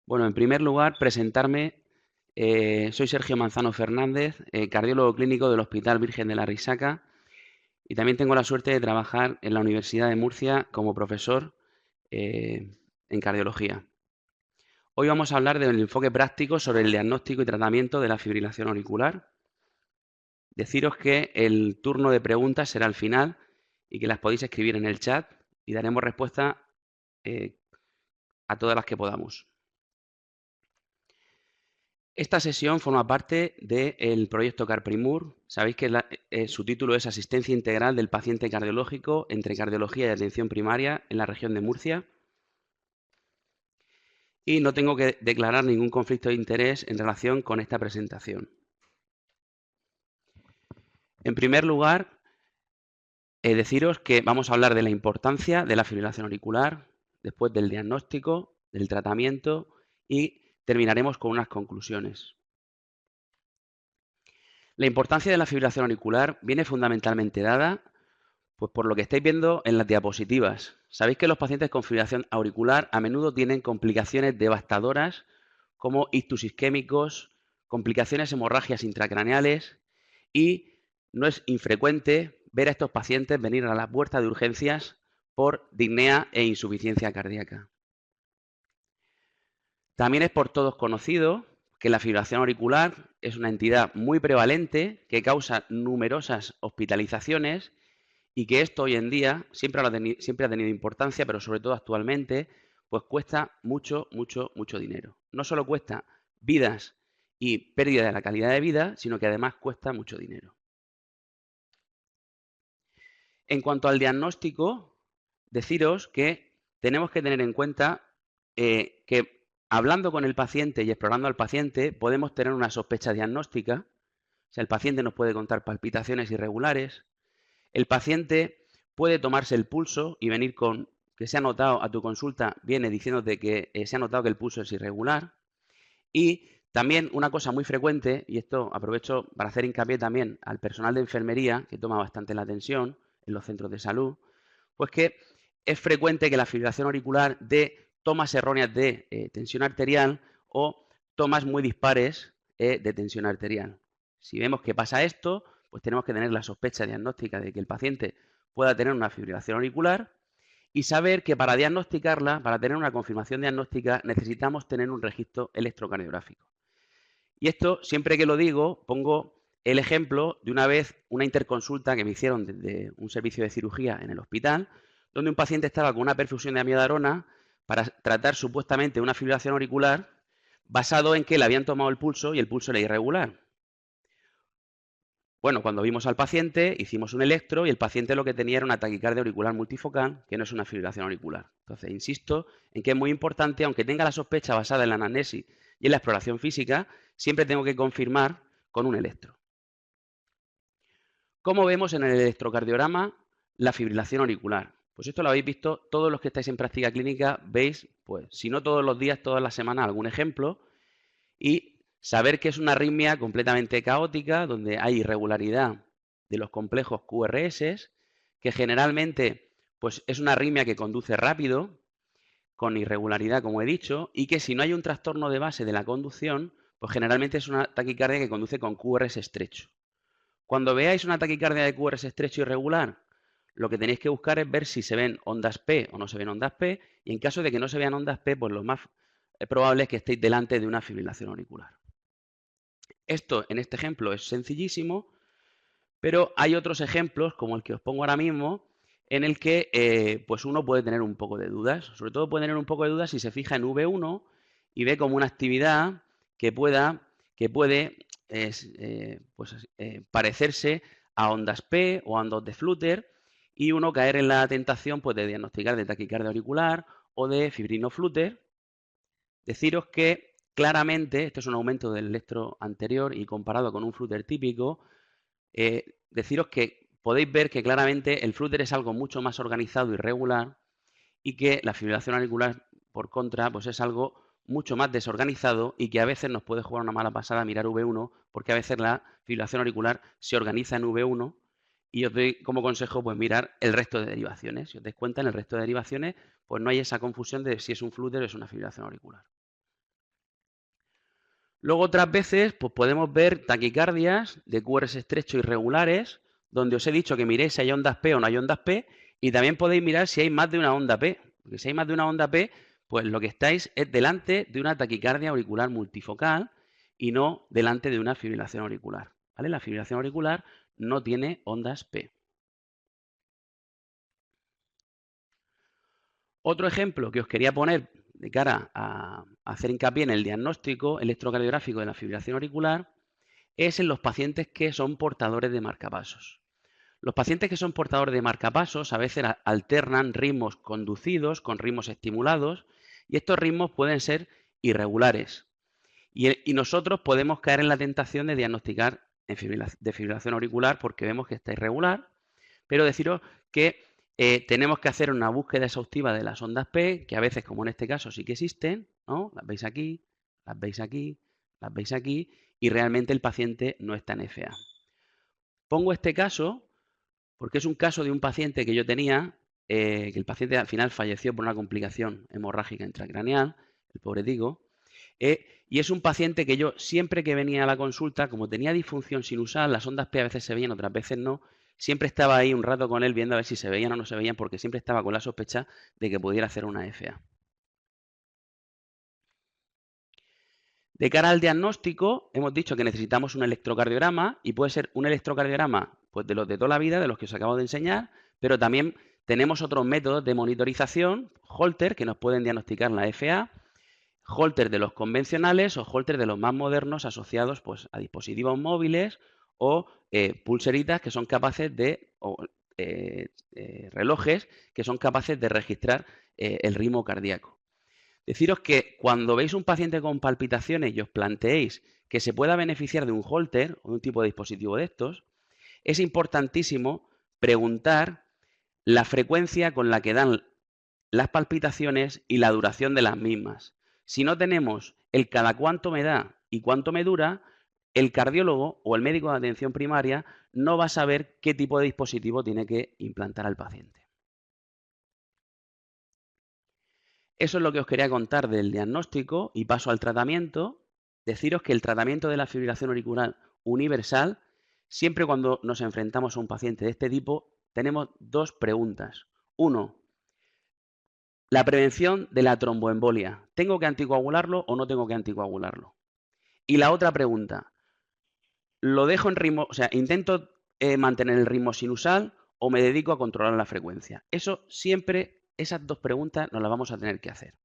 Bueno, en primer lugar, presentarme. Soy Sergio Manzano Fernández, cardiólogo clínico del Hospital Virgen de la Risaca, y también tengo la suerte de trabajar en la Universidad de Murcia como profesor en cardiología. Hoy vamos a hablar del enfoque práctico sobre el diagnóstico y tratamiento de la fibrilación auricular. Deciros que el turno de preguntas será al final y que las podéis escribir en el chat y daremos respuesta eh, a todas las que podamos. Esta sesión forma parte del proyecto CarPrimur. Sabéis que su título es Asistencia Integral del Paciente Cardiológico entre Cardiología y Atención Primaria en la región de Murcia. Y no tengo que declarar ningún conflicto de interés en relación con esta presentación. En primer lugar, deciros que vamos a hablar de la importancia de la fibrilación auricular, después del diagnóstico, del tratamiento y terminaremos con unas conclusiones. La importancia de la fibrilación auricular viene fundamentalmente dada pues por lo que estáis viendo en las diapositivas. Sabéis que los pacientes con fibrilación auricular a menudo tienen complicaciones devastadoras como ictus isquémicos, complicaciones hemorragias intracraneales y no es infrecuente ver a estos pacientes venir a la puerta de urgencias por disnea e insuficiencia cardíaca. También es por todos conocido que la fibrilación auricular es una entidad muy prevalente que causa numerosas hospitalizaciones y que esto hoy en día siempre ha tenido importancia, pero sobre todo actualmente, pues cuesta mucho, mucho, mucho dinero. No solo cuesta vidas y pérdida de la calidad de vida, sino que además cuesta mucho dinero. En cuanto al diagnóstico, deciros que tenemos que tener en cuenta que hablando con el paciente y explorando al paciente podemos tener una sospecha diagnóstica. O sea, el paciente nos puede contar palpitaciones irregulares. El paciente puede tomarse el pulso y venir con que se ha notado a tu consulta, viene diciéndote que se ha notado que el pulso es irregular. Y también una cosa muy frecuente, y esto aprovecho para hacer hincapié también al personal de enfermería, que toma bastante la tensión en los centros de salud, pues que es frecuente que la fibrilación auricular dé tomas erróneas de tensión arterial o tomas muy dispares de tensión arterial. Si vemos que pasa esto, pues tenemos que tener la sospecha diagnóstica de que el paciente pueda tener una fibrilación auricular y saber que para diagnosticarla, para tener una confirmación diagnóstica, necesitamos tener un registro electrocardiográfico. Y esto, siempre que lo digo, pongo el ejemplo de una vez una interconsulta que me hicieron desde un servicio de cirugía en el hospital, donde un paciente estaba con una perfusión de amiodarona para tratar supuestamente una fibrilación auricular basado en que le habían tomado el pulso y el pulso era irregular. Bueno, cuando vimos al paciente, hicimos un electro y el paciente lo que tenía era una taquicardia auricular multifocal, que no es una fibrilación auricular. Entonces, insisto en que es muy importante, aunque tenga la sospecha basada en la anamnesis y en la exploración física, siempre tengo que confirmar con un electro. ¿Cómo vemos en el electrocardiograma la fibrilación auricular? Pues esto lo habéis visto todos los que estáis en práctica clínica, veis, pues si no todos los días, todas las semanas, algún ejemplo, y saber que es una arritmia completamente caótica, donde hay irregularidad de los complejos QRS, que generalmente pues, es una arritmia que conduce rápido, con irregularidad, como he dicho, y que si no hay un trastorno de base de la conducción, pues generalmente es una taquicardia que conduce con QRS estrecho. Cuando veáis una taquicardia de QRS estrecho irregular, lo que tenéis que buscar es ver si se ven ondas P o no se ven ondas P, y en caso de que no se vean ondas P, pues lo más probable es que estéis delante de una fibrilación auricular. Esto en este ejemplo es sencillísimo, pero hay otros ejemplos, como el que os pongo ahora mismo, en el que pues uno puede tener un poco de dudas. Sobre todo puede tener un poco de dudas si se fija en V1 y ve como una actividad que puede parecerse a ondas P o a ondas de Flutter y uno caer en la tentación pues, de diagnosticar de taquicardia auricular o de fibrino Flutter. Deciros que claramente, esto es un aumento del electro anterior y comparado con un Flutter típico, deciros que podéis ver que claramente el Flutter es algo mucho más organizado y regular y que la fibrilación auricular, por contra, pues es algo mucho más desorganizado y que a veces nos puede jugar una mala pasada mirar V1 porque a veces la fibrilación auricular se organiza en V1 y os doy como consejo pues mirar el resto de derivaciones. Si os dais cuenta, en el resto de derivaciones pues no hay esa confusión de si es un Flutter o es una fibrilación auricular. Luego otras veces pues podemos ver taquicardias de QRS estrechos irregulares, donde os he dicho que miréis si hay ondas P o no hay ondas P, y también podéis mirar si hay más de una onda P, porque si hay más de una onda P, pues lo que estáis es delante de una taquicardia auricular multifocal y no delante de una fibrilación auricular, ¿vale? La fibrilación auricular no tiene ondas P. Otro ejemplo que os quería poner de cara a hacer hincapié en el diagnóstico electrocardiográfico de la fibrilación auricular es en los pacientes que son portadores de marcapasos. Los pacientes que son portadores de marcapasos a veces alternan ritmos conducidos con ritmos estimulados y estos ritmos pueden ser irregulares. Y nosotros podemos caer en la tentación de diagnosticar de fibrilación auricular porque vemos que está irregular, pero deciros que tenemos que hacer una búsqueda exhaustiva de las ondas P, que a veces, como en este caso, sí que existen, ¿no? Las veis aquí, las veis aquí, las veis aquí, y realmente el paciente no está en FA. Pongo este caso porque es un caso de un paciente que yo tenía, que el paciente al final falleció por una complicación hemorrágica intracraneal, el pobre Digo, y es un paciente que yo siempre que venía a la consulta, como tenía disfunción sinusal, las ondas P a veces se veían, otras veces no, siempre estaba ahí un rato con él viendo a ver si se veían o no se veían, porque siempre estaba con la sospecha de que pudiera hacer una FA. De cara al diagnóstico, hemos dicho que necesitamos un electrocardiograma y puede ser un electrocardiograma pues, de los de toda la vida, de los que os acabo de enseñar, pero también tenemos otros métodos de monitorización, Holter, que nos pueden diagnosticar la FA, Holter de los convencionales o Holter de los más modernos asociados pues, a dispositivos móviles o pulseritas que son capaces de, relojes que son capaces de registrar el ritmo cardíaco. Deciros que cuando veis un paciente con palpitaciones y os planteéis que se pueda beneficiar de un Holter o de un tipo de dispositivo de estos, es importantísimo preguntar la frecuencia con la que dan las palpitaciones y la duración de las mismas. Si no tenemos el cada cuánto me da y cuánto me dura, el cardiólogo o el médico de atención primaria no va a saber qué tipo de dispositivo tiene que implantar al paciente. Eso es lo que os quería contar del diagnóstico y paso al tratamiento. Deciros que el tratamiento de la fibrilación auricular universal, siempre cuando nos enfrentamos a un paciente de este tipo, tenemos dos preguntas. Uno, la prevención de la tromboembolia. ¿Tengo que anticoagularlo o no tengo que anticoagularlo? Y la otra pregunta, ¿lo dejo en ritmo, o sea, intento mantener el ritmo sinusal o me dedico a controlar la frecuencia? Eso siempre, esas dos preguntas nos las vamos a tener que hacer.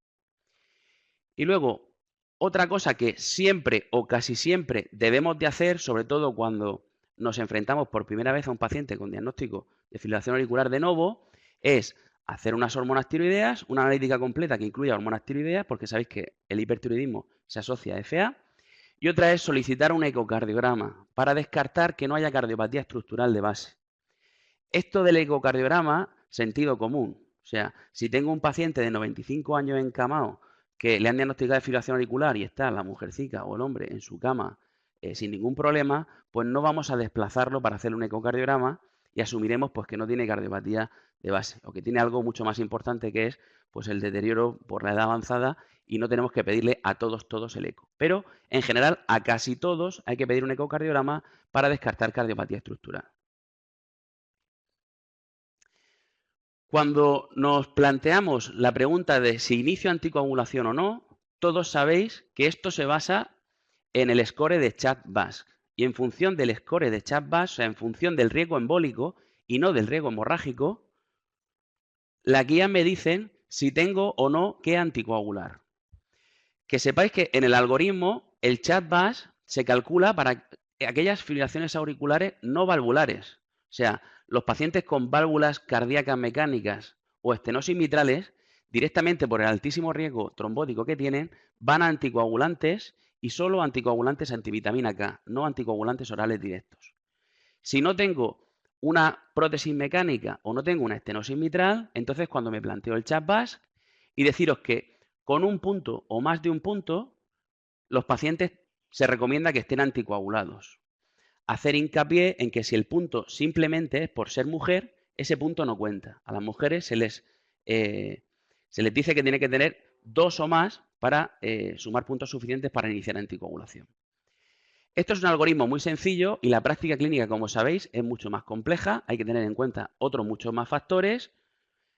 Y luego, otra cosa que siempre o casi siempre debemos de hacer, sobre todo cuando nos enfrentamos por primera vez a un paciente con diagnóstico de fibrilación auricular de novo, es hacer unas hormonas tiroideas, una analítica completa que incluya hormonas tiroideas, porque sabéis que el hipertiroidismo se asocia a FA, y otra es solicitar un ecocardiograma para descartar que no haya cardiopatía estructural de base. Esto del ecocardiograma, sentido común. O sea, si tengo un paciente de 95 años encamado que le han diagnosticado de fibrilación auricular y está la mujercica o el hombre en su cama sin ningún problema, pues no vamos a desplazarlo para hacer un ecocardiograma y asumiremos pues que no tiene cardiopatía de base o que tiene algo mucho más importante que es pues el deterioro por la edad avanzada y no tenemos que pedirle a todos el eco. Pero en general a casi todos hay que pedir un ecocardiograma para descartar cardiopatía estructural. Cuando nos planteamos la pregunta de si inicio anticoagulación o no, todos sabéis que esto se basa en el score de Chad-Bask. Y en función del score de Chad-Bask, o sea, en función del riesgo embólico y no del riesgo hemorrágico, las guías me dicen si tengo o no que anticoagular. Que sepáis que en el algoritmo el Chad-Bask se calcula para aquellas fibrilaciones auriculares no valvulares. O sea, los pacientes con válvulas cardíacas mecánicas o estenosis mitrales, directamente por el altísimo riesgo trombótico que tienen, van a anticoagulantes y solo anticoagulantes antivitamina K, no anticoagulantes orales directos. Si no tengo una prótesis mecánica o no tengo una estenosis mitral, entonces cuando me planteo el Chad-Bask y deciros que con un punto o más de un punto, los pacientes se recomienda que estén anticoagulados. Hacer hincapié en que si el punto simplemente es por ser mujer, ese punto no cuenta. A las mujeres se les dice que tiene que tener 2 o más para sumar puntos suficientes para iniciar anticoagulación. Esto es un algoritmo muy sencillo y la práctica clínica, como sabéis, es mucho más compleja. Hay que tener en cuenta otros muchos más factores.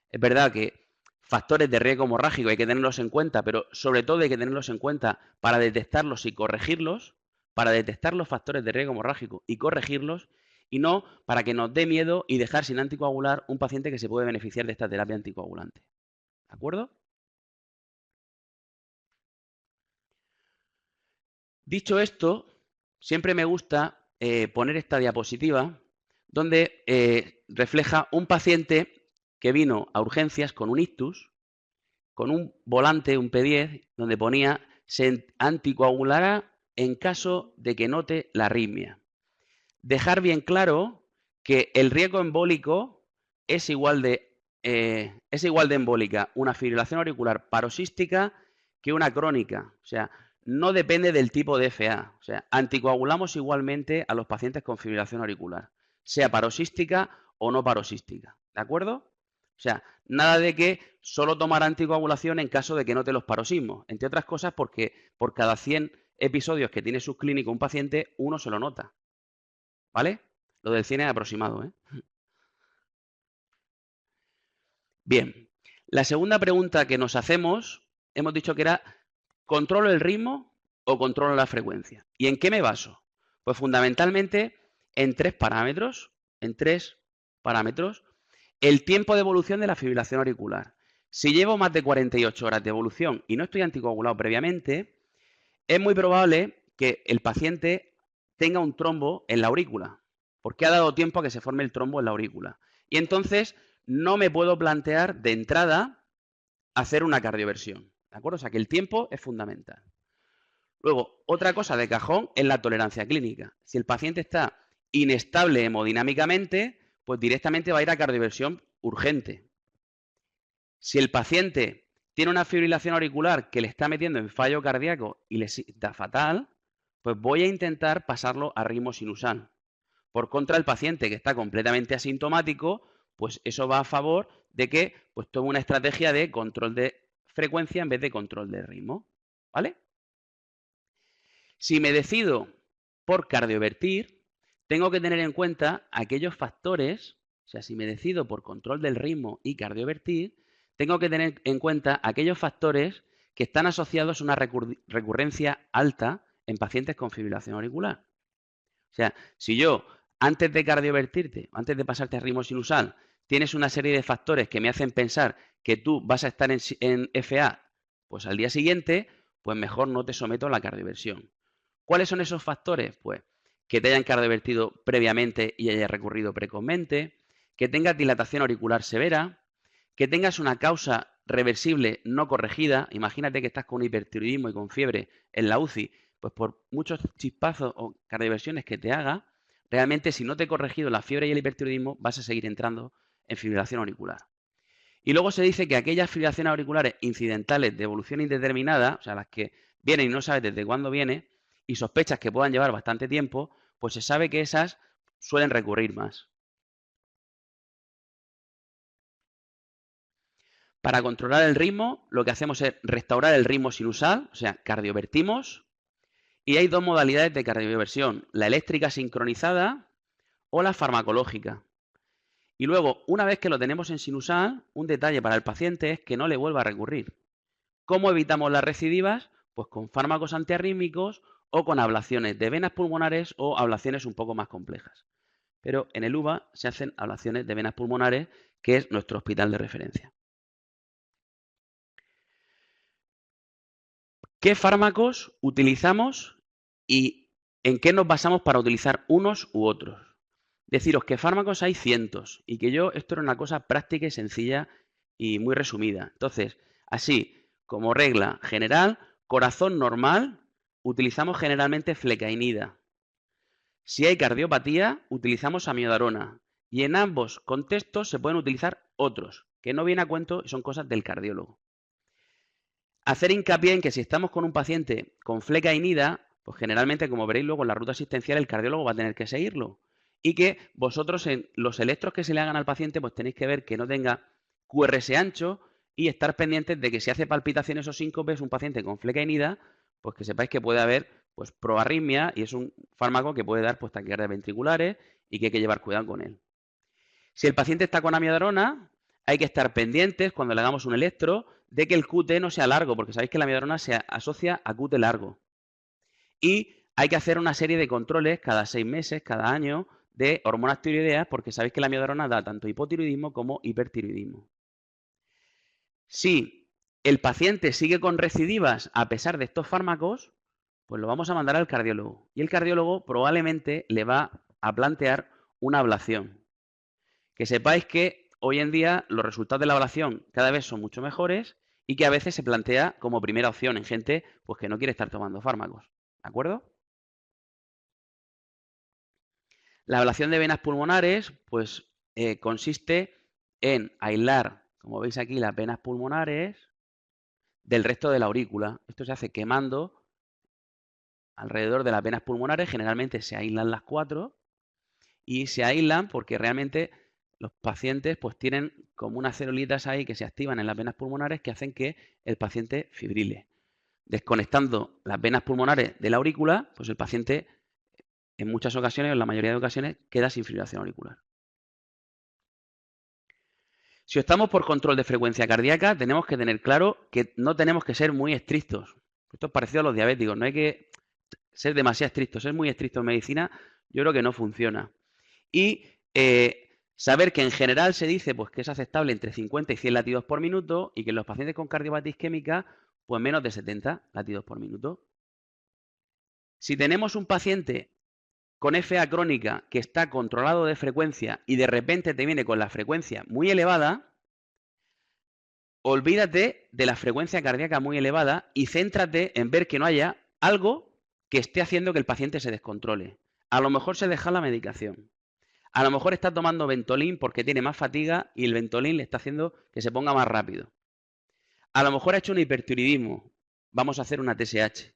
Es verdad que factores de riesgo hemorrágico hay que tenerlos en cuenta, pero sobre todo hay que tenerlos en cuenta para detectarlos y corregirlos, para detectar los factores de riesgo hemorrágico y corregirlos, y no para que nos dé miedo y dejar sin anticoagular un paciente que se puede beneficiar de esta terapia anticoagulante. ¿De acuerdo? Dicho esto, siempre me gusta poner esta diapositiva donde refleja un paciente que vino a urgencias con un ictus, con un volante, un P10, donde ponía se anticoagulará en caso de que note la arritmia. Dejar bien claro que el riesgo embólico es igual de embólica una fibrilación auricular paroxística que una crónica. O sea, no depende del tipo de FA. O sea, anticoagulamos igualmente a los pacientes con fibrilación auricular, sea paroxística o no paroxística. ¿De acuerdo? O sea, nada de que solo tomar anticoagulación en caso de que note los paroxismos. Entre otras cosas porque por cada 100 episodios que tiene subclínico un paciente, uno se lo nota. ¿Vale? Lo del 100 es aproximado, ¿eh? Bien. La segunda pregunta que nos hacemos, hemos dicho que era, ¿controlo el ritmo o controlo la frecuencia? ¿Y en qué me baso? Pues fundamentalmente en tres parámetros. El tiempo de evolución de la fibrilación auricular. Si llevo más de 48 horas de evolución y no estoy anticoagulado previamente, es muy probable que el paciente tenga un trombo en la aurícula, porque ha dado tiempo a que se forme el trombo en la aurícula. Y entonces no me puedo plantear de entrada hacer una cardioversión. ¿De acuerdo? O sea que el tiempo es fundamental. Luego, otra cosa de cajón es la tolerancia clínica. Si el paciente está inestable hemodinámicamente, pues directamente va a ir a cardioversión urgente. Si el paciente tiene una fibrilación auricular que le está metiendo en fallo cardíaco y le sienta fatal, pues voy a intentar pasarlo a ritmo sinusal. Por contra, el paciente que está completamente asintomático, pues eso va a favor de que pues tome una estrategia de control de frecuencia en vez de control de ritmo. ¿Vale? Si me decido por cardiovertir, tengo que tener en cuenta aquellos factores, o sea, si me decido por control del ritmo y cardiovertir, tengo que tener en cuenta aquellos factores que están asociados a una recurrencia alta en pacientes con fibrilación auricular. O sea, si yo, antes de cardiovertirte, antes de pasarte a ritmo sinusal, tienes una serie de factores que me hacen pensar que tú vas a estar en FA pues al día siguiente, pues mejor no te someto a la cardioversión. ¿Cuáles son esos factores? Pues que te hayan cardiovertido previamente y hayas recurrido precozmente, que tengas dilatación auricular severa, que tengas una causa reversible no corregida. Imagínate que estás con hipertiroidismo y con fiebre en la UCI, pues por muchos chispazos o cardioversiones que te haga, realmente si no te he corregido la fiebre y el hipertiroidismo, vas a seguir entrando en fibrilación auricular. Y luego se dice que aquellas fibrilaciones auriculares incidentales de evolución indeterminada, o sea, las que vienen y no sabes desde cuándo viene, y sospechas que puedan llevar bastante tiempo, pues se sabe que esas suelen recurrir más. Para controlar el ritmo, lo que hacemos es restaurar el ritmo sinusal, o sea, cardiovertimos, y hay dos modalidades de cardioversión, la eléctrica sincronizada o la farmacológica. Y luego, una vez que lo tenemos en sinusal, un detalle para el paciente es que no le vuelva a recurrir. ¿Cómo evitamos las recidivas? Pues con fármacos antiarrítmicos o con ablaciones de venas pulmonares o ablaciones un poco más complejas. Pero en el UVA se hacen ablaciones de venas pulmonares, que es nuestro hospital de referencia. ¿Qué fármacos utilizamos y en qué nos basamos para utilizar unos u otros? Deciros que fármacos hay cientos y que esto era una cosa práctica y sencilla y muy resumida. Entonces, así como regla general, corazón normal, utilizamos generalmente flecainida. Si hay cardiopatía, utilizamos amiodarona. Y en ambos contextos se pueden utilizar otros, que no viene a cuento y son cosas del cardiólogo. Hacer hincapié en que si estamos con un paciente con flecainida, pues generalmente, como veréis luego en la ruta asistencial, el cardiólogo va a tener que seguirlo. Y que vosotros en los electros que se le hagan al paciente, pues tenéis que ver que no tenga QRS ancho y estar pendientes de que si hace palpitaciones o síncopes es un paciente con flecainida, pues que sepáis que puede haber pues proarritmia y es un fármaco que puede dar pues taquicardias ventriculares y que hay que llevar cuidado con él. Si el paciente está con amiodarona, hay que estar pendientes cuando le hagamos un electro de que el QT no sea largo, porque sabéis que la amiodarona se asocia a QT largo. Y hay que hacer una serie de controles cada 6 meses, cada año, de hormonas tiroideas, porque sabéis que la amiodarona da tanto hipotiroidismo como hipertiroidismo. Si el paciente sigue con recidivas a pesar de estos fármacos, pues lo vamos a mandar al cardiólogo. Y el cardiólogo probablemente le va a plantear una ablación. Que sepáis que hoy en día los resultados de la ablación cada vez son mucho mejores y que a veces se plantea como primera opción en gente pues, que no quiere estar tomando fármacos. ¿De acuerdo? La ablación de venas pulmonares pues, consiste en aislar, como veis aquí, las venas pulmonares del resto de la aurícula. Esto se hace quemando alrededor de las venas pulmonares. Generalmente se aíslan las 4 y se aíslan porque realmente los pacientes pues tienen como unas celulitas ahí que se activan en las venas pulmonares que hacen que el paciente fibrile. Desconectando las venas pulmonares de la aurícula, pues el paciente en muchas ocasiones, o en la mayoría de ocasiones, queda sin fibrilación auricular. Si optamos por control de frecuencia cardíaca, tenemos que tener claro que no tenemos que ser muy estrictos. Esto es parecido a los diabéticos, no hay que ser demasiado estrictos. Ser muy estricto en medicina yo creo que no funciona. Y saber que en general se dice pues, que es aceptable entre 50 y 100 latidos por minuto y que en los pacientes con cardiopatía isquémica, pues menos de 70 latidos por minuto. Si tenemos un paciente con FA crónica que está controlado de frecuencia y de repente te viene con la frecuencia muy elevada, olvídate de la frecuencia cardíaca muy elevada y céntrate en ver que no haya algo que esté haciendo que el paciente se descontrole. A lo mejor se deja la medicación. A lo mejor está tomando Ventolin porque tiene más fatiga y el Ventolin le está haciendo que se ponga más rápido. A lo mejor ha hecho un hipertiroidismo. Vamos a hacer una TSH.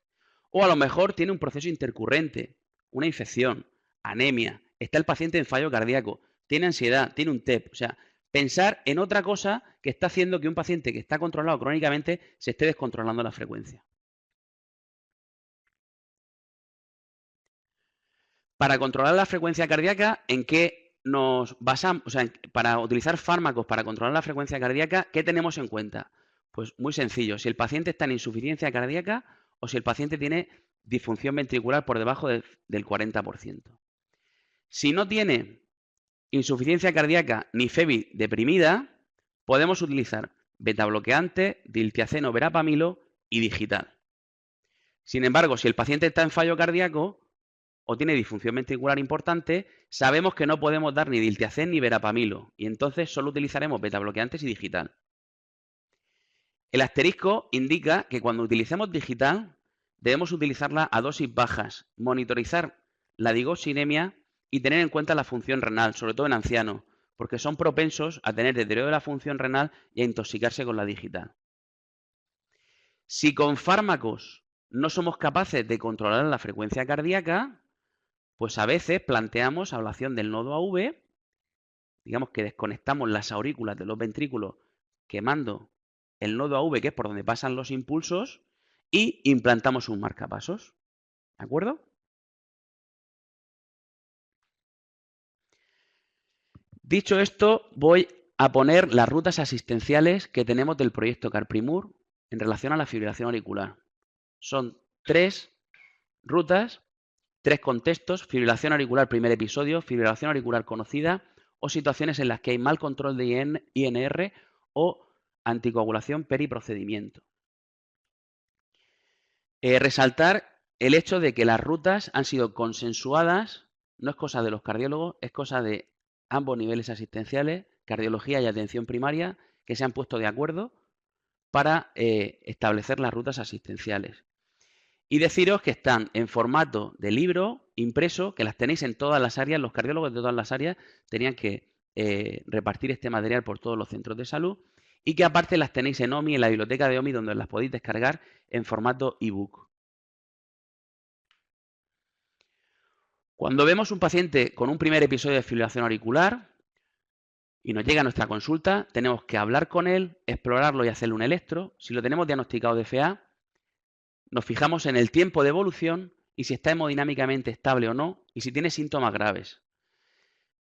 O a lo mejor tiene un proceso intercurrente, una infección, anemia, está el paciente en fallo cardíaco, tiene ansiedad, tiene un TEP. O sea, pensar en otra cosa que está haciendo que un paciente que está controlado crónicamente se esté descontrolando la frecuencia. Para controlar la frecuencia cardíaca, ¿en qué nos basamos? O sea, para utilizar fármacos para controlar la frecuencia cardíaca, ¿qué tenemos en cuenta? Pues muy sencillo, si el paciente está en insuficiencia cardíaca o si el paciente tiene disfunción ventricular por debajo del 40%. Si no tiene insuficiencia cardíaca ni FEBI deprimida, podemos utilizar betabloqueante, diltiazeno, verapamilo y digital. Sin embargo, si el paciente está en fallo cardíaco o tiene disfunción ventricular importante, sabemos que no podemos dar ni diltiazem ni verapamilo y entonces solo utilizaremos betabloqueantes y digital. El asterisco indica que cuando utilicemos digital debemos utilizarla a dosis bajas, monitorizar la digoxinemia y tener en cuenta la función renal, sobre todo en ancianos, porque son propensos a tener deterioro de la función renal y a intoxicarse con la digital. Si con fármacos no somos capaces de controlar la frecuencia cardíaca, pues a veces planteamos ablación del nodo AV, digamos que desconectamos las aurículas de los ventrículos quemando el nodo AV, que es por donde pasan los impulsos, y implantamos un marcapasos. ¿De acuerdo? Dicho esto, voy a poner las rutas asistenciales que tenemos del proyecto CarPrimur en relación a la fibrilación auricular. Son 3 rutas, 3 contextos: fibrilación auricular primer episodio, fibrilación auricular conocida o situaciones en las que hay mal control de INR o anticoagulación periprocedimiento. Resaltar el hecho de que las rutas han sido consensuadas, no es cosa de los cardiólogos, es cosa de ambos niveles asistenciales, cardiología y atención primaria, que se han puesto de acuerdo para establecer las rutas asistenciales. Y deciros que están en formato de libro impreso, que las tenéis en todas las áreas. Los cardiólogos de todas las áreas tenían que repartir este material por todos los centros de salud y que aparte las tenéis en OMI, en la biblioteca de OMI, donde las podéis descargar en formato ebook. Cuando vemos un paciente con un primer episodio de fibrilación auricular, y nos llega a nuestra consulta, tenemos que hablar con él, explorarlo y hacerle un electro. Si lo tenemos diagnosticado de FA, nos fijamos en el tiempo de evolución y si está hemodinámicamente estable o no, y si tiene síntomas graves.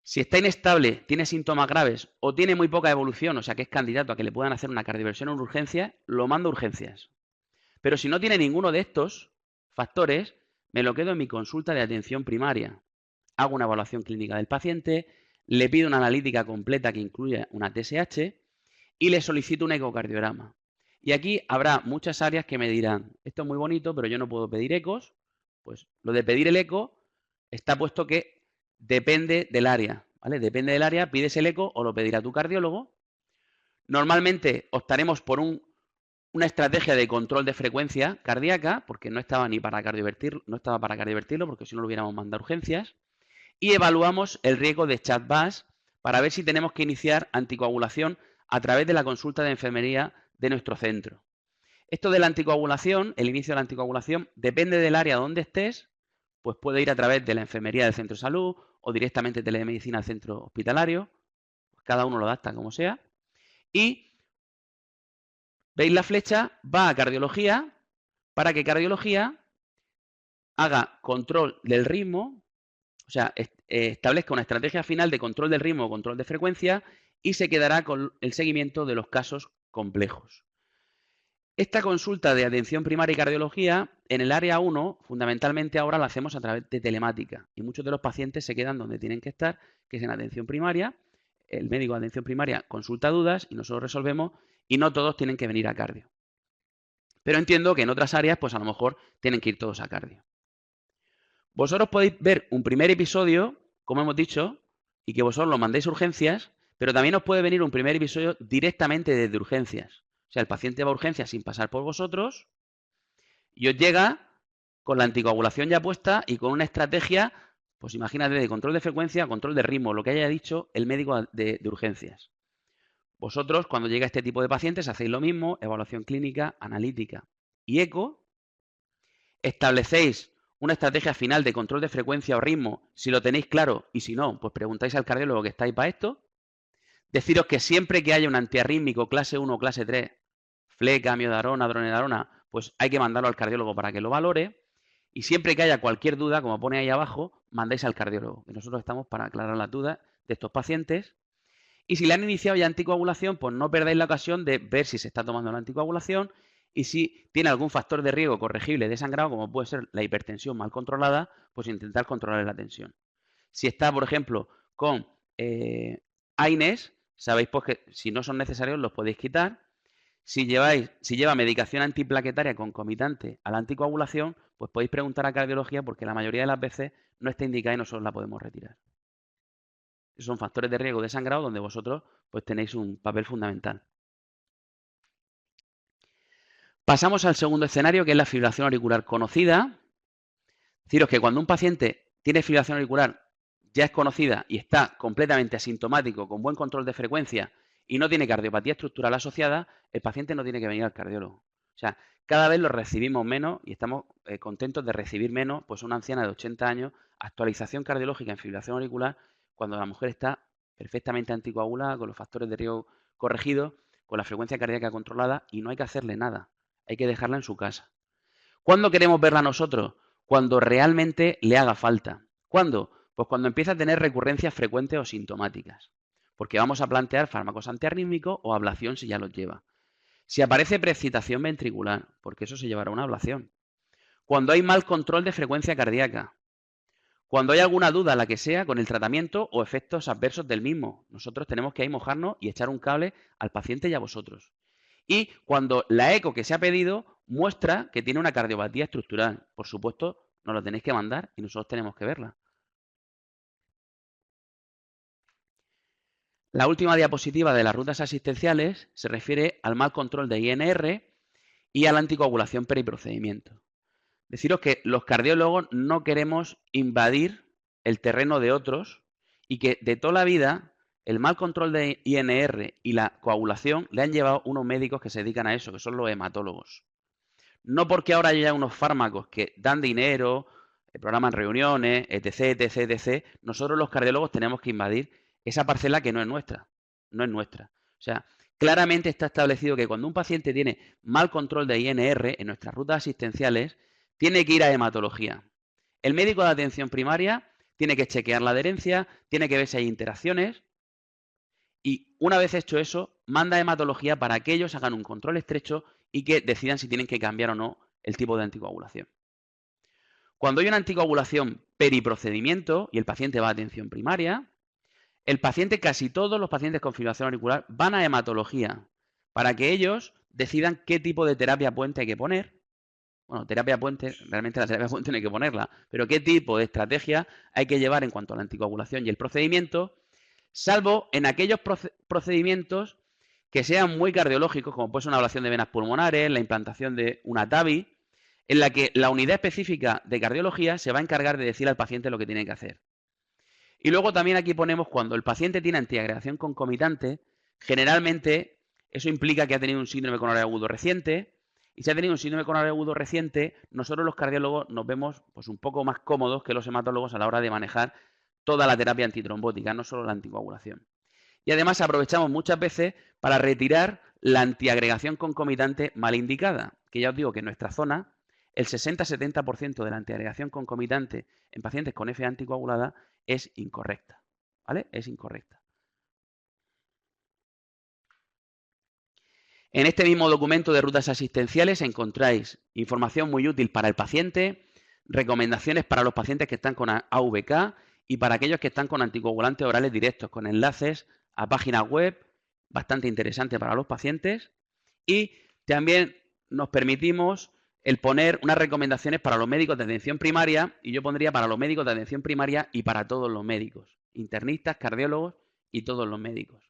Si está inestable, tiene síntomas graves o tiene muy poca evolución, o sea que es candidato a que le puedan hacer una cardioversión en urgencias, lo mando a urgencias. Pero si no tiene ninguno de estos factores, me lo quedo en mi consulta de atención primaria. Hago una evaluación clínica del paciente, le pido una analítica completa que incluya una TSH y le solicito un ecocardiograma. Y aquí habrá muchas áreas que me dirán, esto es muy bonito, pero yo no puedo pedir ecos. Pues lo de pedir el eco está puesto que depende del área, ¿vale? Depende del área, pides el eco o lo pedirá tu cardiólogo. Normalmente optaremos por una estrategia de control de frecuencia cardíaca, porque no estaba ni para cardiovertirlo, no estaba para cardiovertirlo, porque si no lo hubiéramos mandado a urgencias. Y evaluamos el riesgo de chat-VAS para ver si tenemos que iniciar anticoagulación a través de la consulta de enfermería de nuestro centro. Esto de la anticoagulación, el inicio de la anticoagulación, depende del área donde estés, pues puede ir a través de la enfermería del centro de salud o directamente telemedicina al centro hospitalario. Cada uno lo adapta como sea. Y veis la flecha, va a cardiología para que cardiología haga control del ritmo, o sea, establezca una estrategia final de control del ritmo o control de frecuencia y se quedará con el seguimiento de los casos complejos. Esta consulta de atención primaria y cardiología en el área 1, fundamentalmente ahora la hacemos a través de telemática y muchos de los pacientes se quedan donde tienen que estar, que es en atención primaria. El médico de atención primaria consulta dudas y nosotros resolvemos y no todos tienen que venir a cardio. Pero entiendo que en otras áreas, pues a lo mejor tienen que ir todos a cardio. Vosotros podéis ver un primer episodio, como hemos dicho, y que vosotros lo mandéis a urgencias, pero también os puede venir un primer episodio directamente desde urgencias. O sea, el paciente va a urgencias sin pasar por vosotros y os llega con la anticoagulación ya puesta y con una estrategia, pues imagínate, de control de frecuencia, control de ritmo, lo que haya dicho el médico de urgencias. Vosotros, cuando llega este tipo de pacientes, hacéis lo mismo, evaluación clínica, analítica y eco. Establecéis una estrategia final de control de frecuencia o ritmo, si lo tenéis claro, y si no, pues preguntáis al cardiólogo que estáis para esto. Deciros que siempre que haya un antiarrítmico clase 1 o clase 3, fleca, miodarona, dronedarona, pues hay que mandarlo al cardiólogo para que lo valore. Y siempre que haya cualquier duda, como pone ahí abajo, mandáis al cardiólogo. Que nosotros estamos para aclarar las dudas de estos pacientes. Y si le han iniciado ya anticoagulación, pues no perdáis la ocasión de ver si se está tomando la anticoagulación y si tiene algún factor de riesgo corregible de sangrado, como puede ser la hipertensión mal controlada, pues intentar controlar la tensión. Si está, por ejemplo, con AINES, sabéis pues que si no son necesarios los podéis quitar. Si lleva medicación antiplaquetaria concomitante a la anticoagulación, pues podéis preguntar a cardiología porque la mayoría de las veces no está indicada y nosotros la podemos retirar. Esos son factores de riesgo de sangrado donde vosotros pues tenéis un papel fundamental. Pasamos al segundo escenario, que es la fibrilación auricular conocida. Deciros que cuando un paciente tiene fibrilación auricular ya es conocida y está completamente asintomático, con buen control de frecuencia y no tiene cardiopatía estructural asociada, el paciente no tiene que venir al cardiólogo. O sea, cada vez lo recibimos menos y estamos contentos de recibir menos, pues una anciana de 80 años, actualización cardiológica en fibrilación auricular, cuando la mujer está perfectamente anticoagulada, con los factores de riesgo corregidos, con la frecuencia cardíaca controlada y no hay que hacerle nada. Hay que dejarla en su casa. ¿Cuándo queremos verla nosotros? Cuando realmente le haga falta. ¿Cuándo? Pues cuando empieza a tener recurrencias frecuentes o sintomáticas. Porque vamos a plantear fármacos antiarrítmicos o ablación si ya los lleva. Si aparece preexcitación ventricular, porque eso se llevará a una ablación. Cuando hay mal control de frecuencia cardíaca. Cuando hay alguna duda, la que sea, con el tratamiento o efectos adversos del mismo. Nosotros tenemos que ahí mojarnos y echar un cable al paciente y a vosotros. Y cuando la eco que se ha pedido muestra que tiene una cardiopatía estructural. Por supuesto, nos lo tenéis que mandar y nosotros tenemos que verla. La última diapositiva de las rutas asistenciales se refiere al mal control de INR y a la anticoagulación periprocedimiento. Deciros que los cardiólogos no queremos invadir el terreno de otros y que de toda la vida el mal control de INR y la coagulación le han llevado unos médicos que se dedican a eso, que son los hematólogos. No porque ahora haya unos fármacos que dan dinero, programan reuniones, etc., etc., etc., nosotros los cardiólogos tenemos que invadir esa parcela que no es nuestra. no es nuestra. O sea, claramente está establecido que cuando un paciente tiene mal control de INR en nuestras rutas asistenciales, tiene que ir a hematología. El médico de atención primaria tiene que chequear la adherencia, tiene que ver si hay interacciones y una vez hecho eso, manda a hematología para que ellos hagan un control estrecho y que decidan si tienen que cambiar o no el tipo de anticoagulación. Cuando hay una anticoagulación periprocedimiento y el paciente va a atención primaria, el paciente, casi todos los pacientes con fibrilación auricular, van a hematología para que ellos decidan qué tipo de terapia puente hay que poner. Bueno, terapia puente, realmente la terapia puente no hay que ponerla, pero qué tipo de estrategia hay que llevar en cuanto a la anticoagulación y el procedimiento, salvo en aquellos procedimientos que sean muy cardiológicos, como puede ser una ablación de venas pulmonares, la implantación de una TAVI, en la que la unidad específica de cardiología se va a encargar de decir al paciente lo que tiene que hacer. Y luego también aquí ponemos cuando el paciente tiene antiagregación concomitante, generalmente eso implica que ha tenido un síndrome coronario agudo reciente, y si ha tenido un síndrome coronario agudo reciente, nosotros los cardiólogos nos vemos pues, un poco más cómodos que los hematólogos a la hora de manejar toda la terapia antitrombótica, no solo la anticoagulación. Y además aprovechamos muchas veces para retirar la antiagregación concomitante mal indicada, que ya os digo que en nuestra zona el 60-70% de la antiagregación concomitante en pacientes con FA anticoagulada es incorrecta, ¿vale? Es incorrecta. En este mismo documento de rutas asistenciales encontráis información muy útil para el paciente, recomendaciones para los pacientes que están con AVK y para aquellos que están con anticoagulantes orales directos, con enlaces a páginas web, bastante interesante para los pacientes. Y también nos permitimos el poner unas recomendaciones para los médicos de atención primaria, y yo pondría para los médicos de atención primaria y para todos los médicos, internistas, cardiólogos y todos los médicos.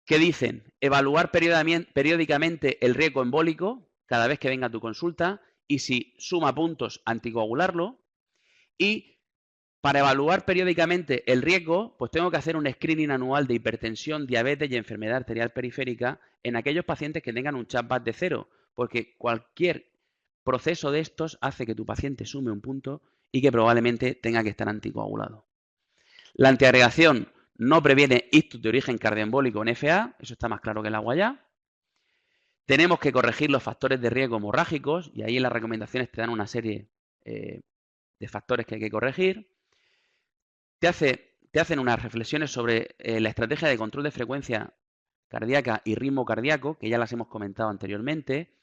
¿Qué dicen? Evaluar periódicamente el riesgo embólico cada vez que venga a tu consulta y si suma puntos, anticoagularlo. Y para evaluar periódicamente el riesgo, pues tengo que hacer un screening anual de hipertensión, diabetes y enfermedad arterial periférica en aquellos pacientes que tengan un CHAP-BAT de 0, porque cualquier proceso de estos hace que tu paciente sume un punto y que probablemente tenga que estar anticoagulado. La antiagregación no previene ictus de origen cardioembólico en FA, eso está más claro que el agua ya. Tenemos que corregir los factores de riesgo hemorrágicos y ahí en las recomendaciones te dan una serie de factores que hay que corregir. Te hacen unas reflexiones sobre la estrategia de control de frecuencia cardíaca y ritmo cardíaco, que ya las hemos comentado anteriormente,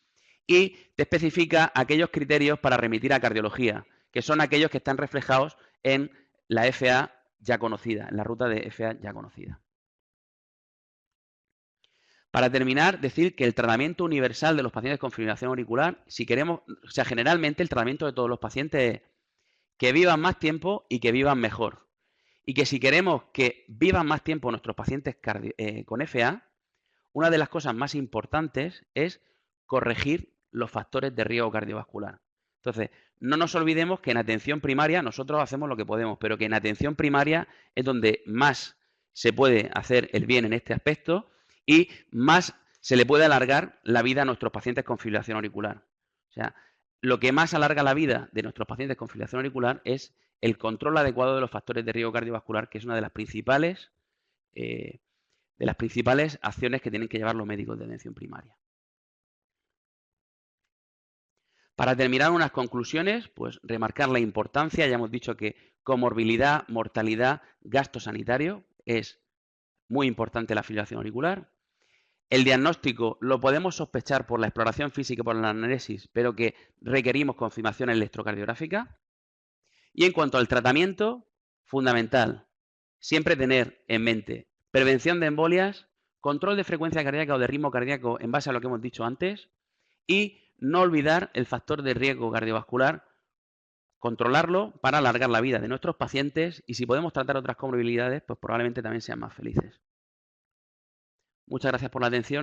y te especifica aquellos criterios para remitir a cardiología, que son aquellos que están reflejados en la FA ya conocida, en la ruta de FA ya conocida. Para terminar, decir que el tratamiento universal de los pacientes con fibrilación auricular, si queremos, o sea, generalmente el tratamiento de todos los pacientes es que vivan más tiempo y que vivan mejor. Y que si queremos que vivan más tiempo nuestros pacientes con FA, una de las cosas más importantes es corregir los factores de riesgo cardiovascular. Entonces, no nos olvidemos que en atención primaria nosotros hacemos lo que podemos, pero que en atención primaria es donde más se puede hacer el bien en este aspecto y más se le puede alargar la vida a nuestros pacientes con fibrilación auricular. O sea, lo que más alarga la vida de nuestros pacientes con fibrilación auricular es el control adecuado de los factores de riesgo cardiovascular, que es una de las principales acciones que tienen que llevar los médicos de atención primaria. Para terminar, unas conclusiones, pues remarcar la importancia, ya hemos dicho que comorbilidad, mortalidad, gasto sanitario, es muy importante la fibrilación auricular. El diagnóstico lo podemos sospechar por la exploración física y por la anamnesis, pero que requerimos confirmación electrocardiográfica. Y en cuanto al tratamiento, fundamental, siempre tener en mente prevención de embolias, control de frecuencia cardíaca o de ritmo cardíaco en base a lo que hemos dicho antes y no olvidar el factor de riesgo cardiovascular, controlarlo para alargar la vida de nuestros pacientes y si podemos tratar otras comorbilidades, pues probablemente también sean más felices. Muchas gracias por la atención.